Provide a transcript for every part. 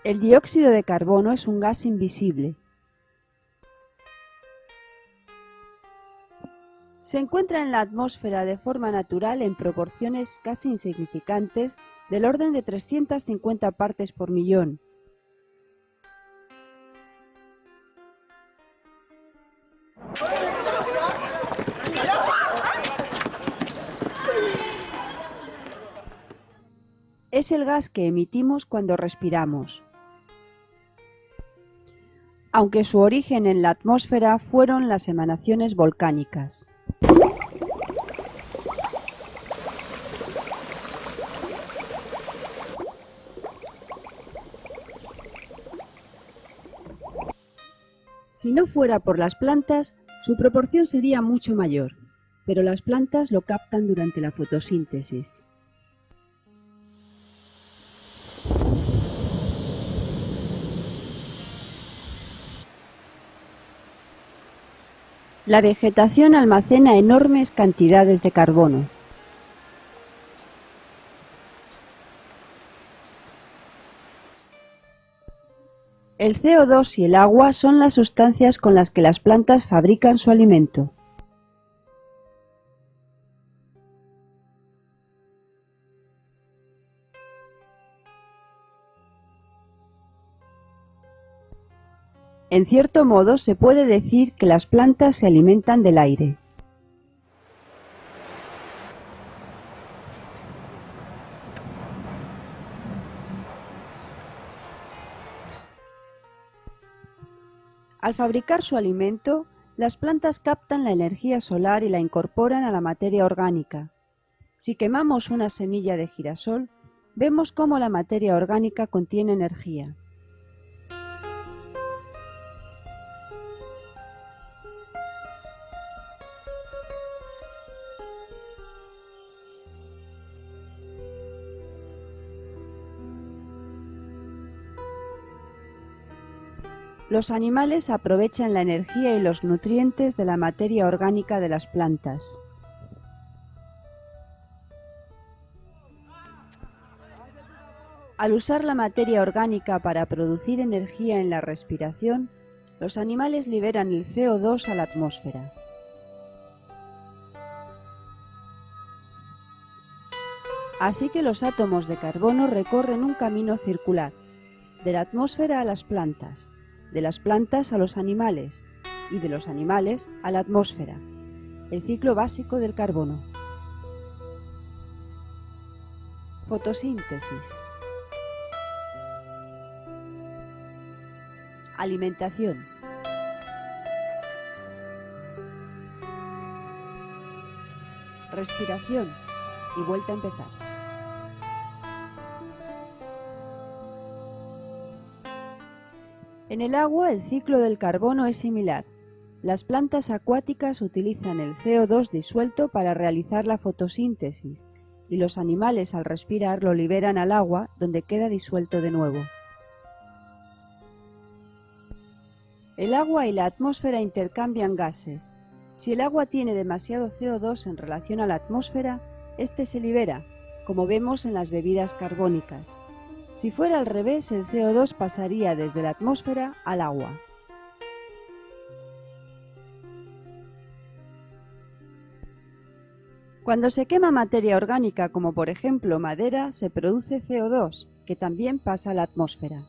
El dióxido de carbono es un gas invisible. Se encuentra en la atmósfera de forma natural en proporciones casi insignificantes del orden de 350 partes por millón. Es el gas que emitimos cuando respiramos, aunque su origen en la atmósfera fueron las emanaciones volcánicas. Si no fuera por las plantas, su proporción sería mucho mayor, pero las plantas lo captan durante la fotosíntesis. La vegetación almacena enormes cantidades de carbono. El CO2 y el agua son las sustancias con las que las plantas fabrican su alimento. En cierto modo, se puede decir que las plantas se alimentan del aire. Al fabricar su alimento, las plantas captan la energía solar y la incorporan a la materia orgánica. Si quemamos una semilla de girasol, vemos cómo la materia orgánica contiene energía. Los animales aprovechan la energía y los nutrientes de la materia orgánica de las plantas. Al usar la materia orgánica para producir energía en la respiración, los animales liberan el CO2 a la atmósfera. Así que los átomos de carbono recorren un camino circular, de la atmósfera a las plantas, de las plantas a los animales y de los animales a la atmósfera, el ciclo básico del carbono. Fotosíntesis. Alimentación. Respiración y vuelta a empezar. En el agua el ciclo del carbono es similar. Las plantas acuáticas utilizan el CO2 disuelto para realizar la fotosíntesis y los animales al respirar lo liberan al agua donde queda disuelto de nuevo. El agua y la atmósfera intercambian gases. Si el agua tiene demasiado CO2 en relación a la atmósfera, este se libera, como vemos en las bebidas carbónicas. Si fuera al revés, el CO2 pasaría desde la atmósfera al agua. Cuando se quema materia orgánica, como por ejemplo madera, se produce CO2, que también pasa a la atmósfera.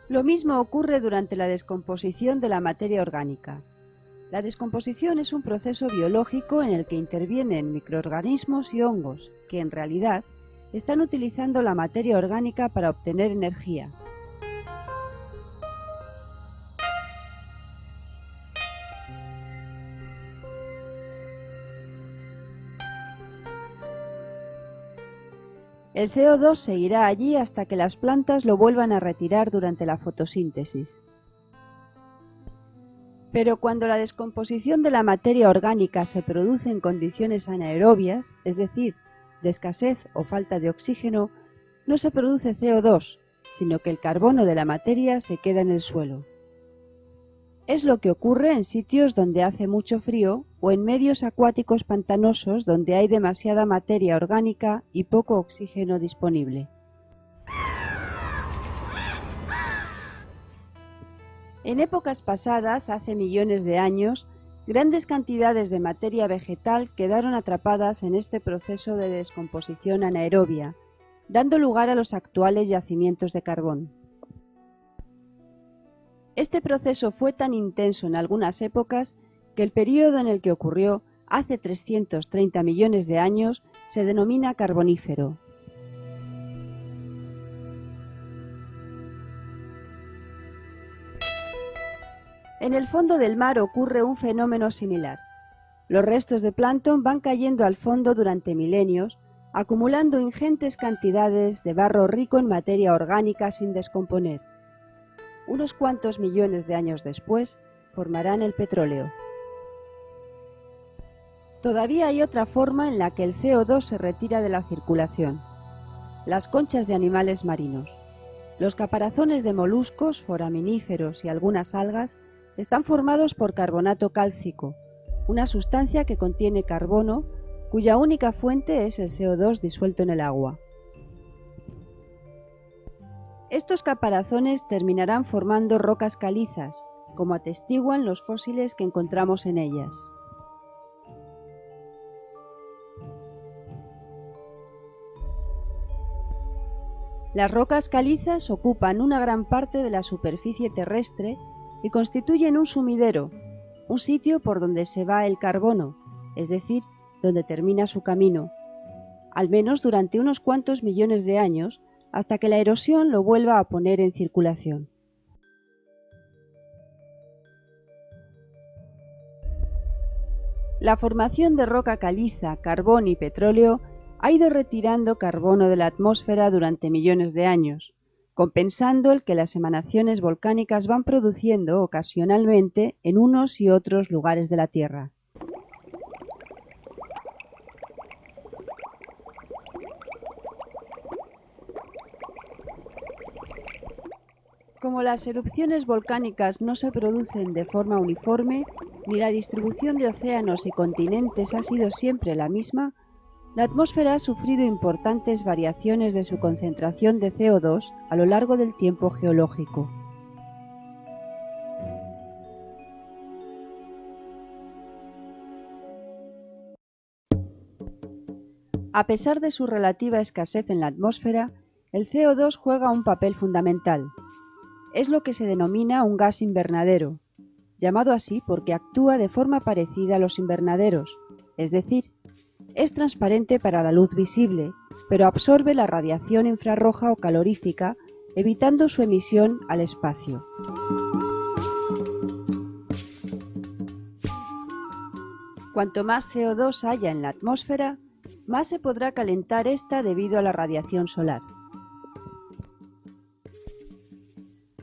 Lo mismo ocurre durante la descomposición de la materia orgánica. La descomposición es un proceso biológico en el que intervienen microorganismos y hongos, que en realidad están utilizando la materia orgánica para obtener energía. El CO2 seguirá allí hasta que las plantas lo vuelvan a retirar durante la fotosíntesis. Pero cuando la descomposición de la materia orgánica se produce en condiciones anaerobias, es decir, de escasez o falta de oxígeno, no se produce CO2, sino que el carbono de la materia se queda en el suelo. Es lo que ocurre en sitios donde hace mucho frío o en medios acuáticos pantanosos donde hay demasiada materia orgánica y poco oxígeno disponible. En épocas pasadas, hace millones de años, grandes cantidades de materia vegetal quedaron atrapadas en este proceso de descomposición anaerobia, dando lugar a los actuales yacimientos de carbón. Este proceso fue tan intenso en algunas épocas que el período en el que ocurrió, hace 330 millones de años, se denomina Carbonífero. En el fondo del mar ocurre un fenómeno similar. Los restos de plancton van cayendo al fondo durante milenios, acumulando ingentes cantidades de barro rico en materia orgánica sin descomponer. Unos cuantos millones de años después, formarán el petróleo. Todavía hay otra forma en la que el CO2 se retira de la circulación: las conchas de animales marinos. Los caparazones de moluscos, foraminíferos y algunas algas están formados por carbonato cálcico, una sustancia que contiene carbono, cuya única fuente es el CO2 disuelto en el agua. Estos caparazones terminarán formando rocas calizas, como atestiguan los fósiles que encontramos en ellas. Las rocas calizas ocupan una gran parte de la superficie terrestre y constituyen un sumidero, un sitio por donde se va el carbono, es decir, donde termina su camino, al menos durante unos cuantos millones de años, hasta que la erosión lo vuelva a poner en circulación. La formación de roca caliza, carbón y petróleo ha ido retirando carbono de la atmósfera durante millones de años, compensando el que las emanaciones volcánicas van produciendo ocasionalmente en unos y otros lugares de la Tierra. Como las erupciones volcánicas no se producen de forma uniforme, ni la distribución de océanos y continentes ha sido siempre la misma, la atmósfera ha sufrido importantes variaciones de su concentración de CO2 a lo largo del tiempo geológico. A pesar de su relativa escasez en la atmósfera, el CO2 juega un papel fundamental. Es lo que se denomina un gas invernadero, llamado así porque actúa de forma parecida a los invernaderos, es decir, es transparente para la luz visible, pero absorbe la radiación infrarroja o calorífica, evitando su emisión al espacio. Cuanto más CO2 haya en la atmósfera, más se podrá calentar esta debido a la radiación solar.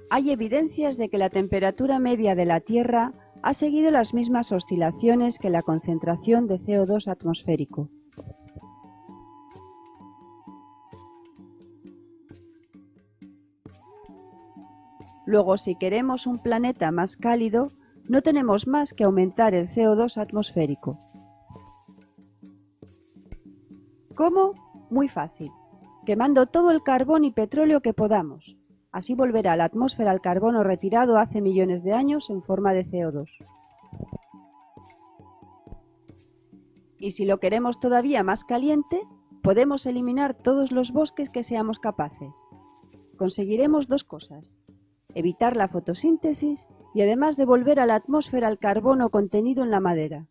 Hay evidencias de que la temperatura media de la Tierra ha seguido las mismas oscilaciones que la concentración de CO2 atmosférico. Luego, si queremos un planeta más cálido, no tenemos más que aumentar el CO2 atmosférico. ¿Cómo? Muy fácil, quemando todo el carbón y petróleo que podamos. Así volverá a la atmósfera el carbono retirado hace millones de años en forma de CO2. Y si lo queremos todavía más caliente, podemos eliminar todos los bosques que seamos capaces. Conseguiremos dos cosas: evitar la fotosíntesis y además devolver a la atmósfera el carbono contenido en la madera.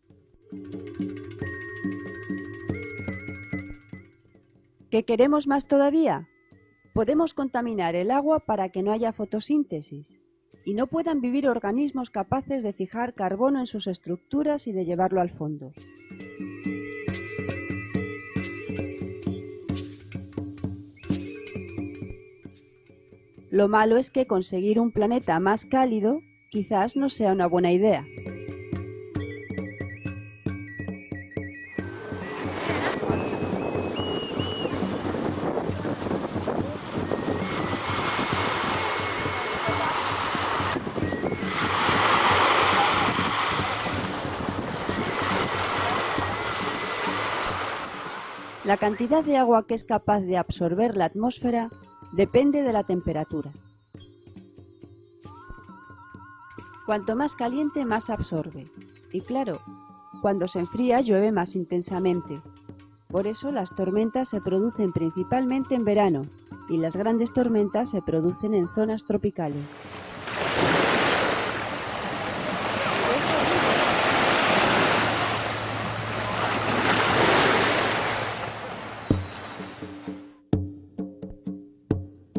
¿Qué queremos más todavía? Podemos contaminar el agua para que no haya fotosíntesis y no puedan vivir organismos capaces de fijar carbono en sus estructuras y de llevarlo al fondo. Lo malo es que conseguir un planeta más cálido quizás no sea una buena idea. La cantidad de agua que es capaz de absorber la atmósfera depende de la temperatura. Cuanto más caliente, más absorbe. Y claro, cuando se enfría llueve más intensamente. Por eso las tormentas se producen principalmente en verano y las grandes tormentas se producen en zonas tropicales.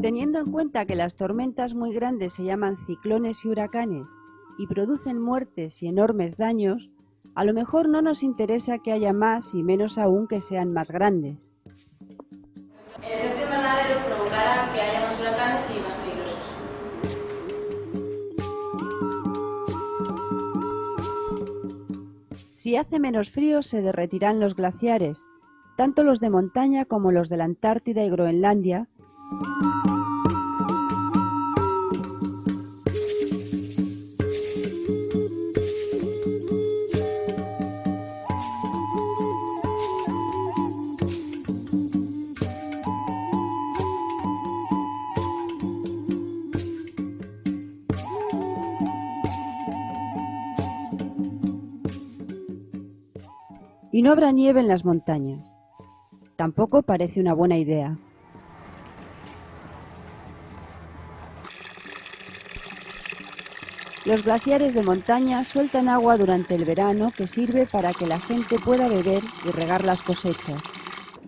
Teniendo en cuenta que las tormentas muy grandes se llaman ciclones y huracanes y producen muertes y enormes daños, a lo mejor no nos interesa que haya más y menos aún que sean más grandes. El efecto invernadero provocará que haya más huracanes y más peligrosos. Si hace menos frío, se derretirán los glaciares, tanto los de montaña como los de la Antártida y Groenlandia, y no habrá nieve en las montañas. Tampoco parece una buena idea. Los glaciares de montaña sueltan agua durante el verano que sirve para que la gente pueda beber y regar las cosechas.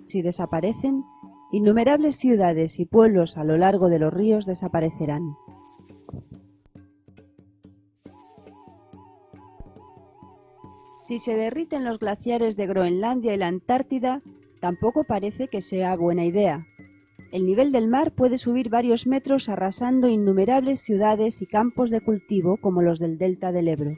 Si desaparecen, innumerables ciudades y pueblos a lo largo de los ríos desaparecerán. Si se derriten los glaciares de Groenlandia y la Antártida, tampoco parece que sea buena idea. El nivel del mar puede subir varios metros arrasando innumerables ciudades y campos de cultivo como los del delta del Ebro.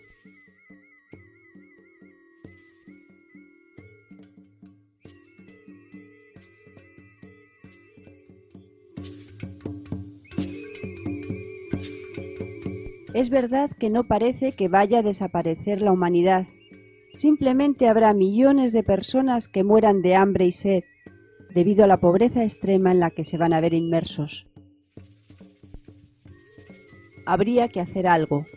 Es verdad que no parece que vaya a desaparecer la humanidad. Simplemente habrá millones de personas que mueran de hambre y sed, debido a la pobreza extrema en la que se van a ver inmersos. Habría que hacer algo.